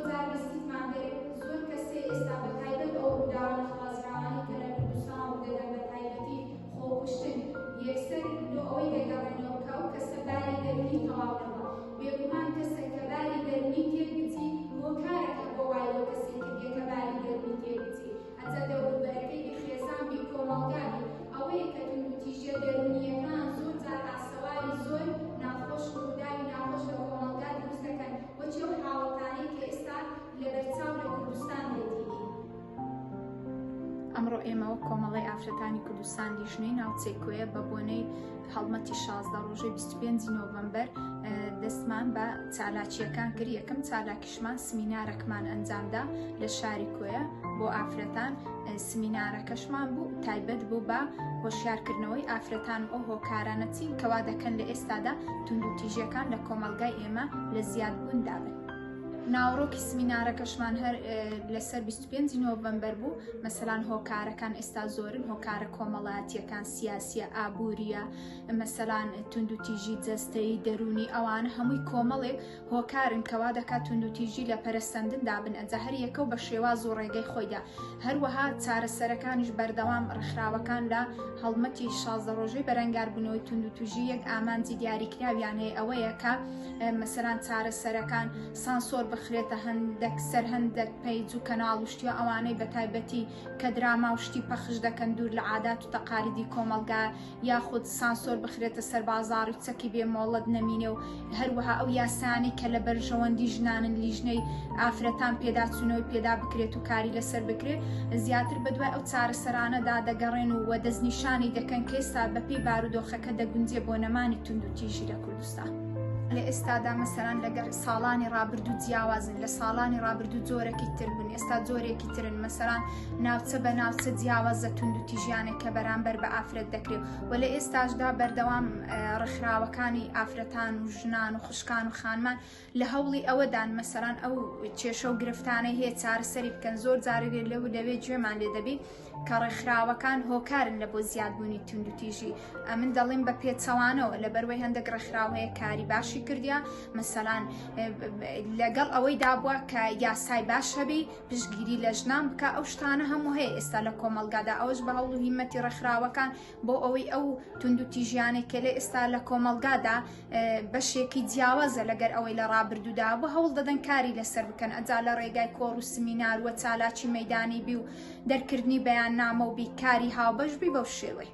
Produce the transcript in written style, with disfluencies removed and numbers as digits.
جار بیستیمان دەرێت زۆر کەسێ ئێستا بەتایبەت ئەو ڕووداوە خوازراوانی کە لە کوردستان ڕوودەدەن بەتایبەتی خۆکوشتن یەکسەر لۆ ئەوەی دەگەڕێنەوە کە ئەو کەسە باری دەرونی تەواو نەبووە بێگومان کەسێک کە باری دەرونی تێبچی هۆکارەکە بۆ وای لەو کەسێک کردێت کە باری دەرونی تێبچی ئەجا دەوروبەرەکەی بی خێزان بی کۆمەڵگانی ئەوەیە کە توندوتیژە دەرونیەکان زۆر جار ئاسەواری زۆر ناخۆش و ڕووداوی ناخۆش لە کۆمەڵگا دروست دەکەن وەچی ئەو حاڵەتانەی کە ئێستا لە بەرچاو لە کوردستان دەدیدین. ئەمڕۆ ئێمە وەک کۆمەڵی ئافرەتانی کوردستان لیژنەی ناوچەی کۆیە بە بۆنەی هەڵمەتی 16 ڕۆژەی 25 نۆڤەمبەر دەستمان بە چالاکیەکان کرد. یەکەم چالاکیشمان سمینارێکمان ئەنجامدا لە شاری کۆیە بۆ ئافرەتان. سمینارەکەشمان بوو تایبەت بوو بە هۆشیارکردنەوەی ئافرەتان ئەو هۆکارانە چین کەوا دەکەن لە ئێستادا توندوتیژیەکان لە کۆمەلگای ئێمە لە زیادبوون دابن. ناوڕۆکی سمینارەکەشمان هەر لەسەر 25 نۆڤەمبەر بوو. مەسەلان هۆکارەکان ئێستا زۆرن، هۆکارە کۆمەڵایەتیەکان سیاسیە، ئابووریە، مەسەلان توندوتیژی جەستەیی دەرونی، ئەوانە هەمووی کۆمەڵێک هۆکارن کەوا دەکات توندوتیژی لە پەرستەندن دابن ئەجا هەر یەکەو بە شێواز و ڕێگەی خۆیدا. هەروەها چارەسەرەکانیش بەردەوام ڕێکخراوەکان لە هەڵمەتی 16 ڕۆژەی بەرەنگاربوونەوەی توندوتیژی یەک ئامانجی دیاریکراویان هەیە ئەوەیە کە مەسەلان چارەسەرەکان سانسۆر بخرێتە هەندێک سەر هەندێک پەیج و کەناڵ و شتیوە ئەوانەی بەتایبەتی کە دراما و شتی پەخش دەکەن دوور لە عادات و تەقالیدی کۆمەلگا یاخود سانسۆر بخرێتە سەر بازاڕی چەکی بێ مۆڵەت نەمینێ و هەروەها ئەو یاسانی کە لە بەرژەوەندی ژنانن لیژنەی ئافرەتان پێداچوونەوەی پێدا بکرێت و کاری لەسەر بکرێت زیاتر بەدوای ئەو چارەسەرانەدا دەگەڕێن و وەدەستنیشانی دەکەن کە ئێستا بەپێی بارودۆخەکە دەگونجێ بۆ نەمانی توندوتیژی لە کوردستان. لە ئێستادا مەسەلان لەگەر ساڵانی ڕابردوو جیاوازن، لە ساڵانی ڕابردوو جۆرێکی تر بن، ئێستا جۆرێکی ترن. مەسەلان ناوچە بە ناوچە جیاوازە توندوتیژیانێک کە بەرامبەر بە ئافرەت دەکرێت و لە ئێستاشدا بەردەوام ڕێکخراوەکانی ئافرەتان و ژنان و خوشکان و خانمان لە هەوڵی ئەوەدان مەسەلان ئەو کێشە و گرفتانەی هەیە چارەسەری بکەن. زۆر جارێک لەو لەوێ گوێمان لێ دەبێت کە ڕێکخراوەکان هۆکارن لە بۆ زیادبوونی توندوتیژی. من دەڵێم بە پێچەوانەوە لەبەروەی هەندێک ڕێکخراو هەیە کاری باشی کردیا مەسەلان لەگەڵ ئەوەی دابووە کە یاسای باش هەبی پشتگیری لە ژنان بکە ئەو شتانە هەموو هەیە ئێستا لە کۆمەلگادا. ئەوەش بە هەوڵ و هیمەتی ڕێکخراوەکان بۆ ئەوەی ئەو توندوتیژیانێک کە لە ئێستا لە کۆمەلگادا بەشێکی جیاوازە لەگەر ئەوەی لە ڕابردوودا بۆ هەوڵ دەدەن کاری لەسەر بکەن. ئەجا لە ڕێگای کۆڕ و سمینار وە چالاکی مەیدانی بی و دەرکردنی بەیان نامە و بیکاری هاوبەش بی بەو شێوەی.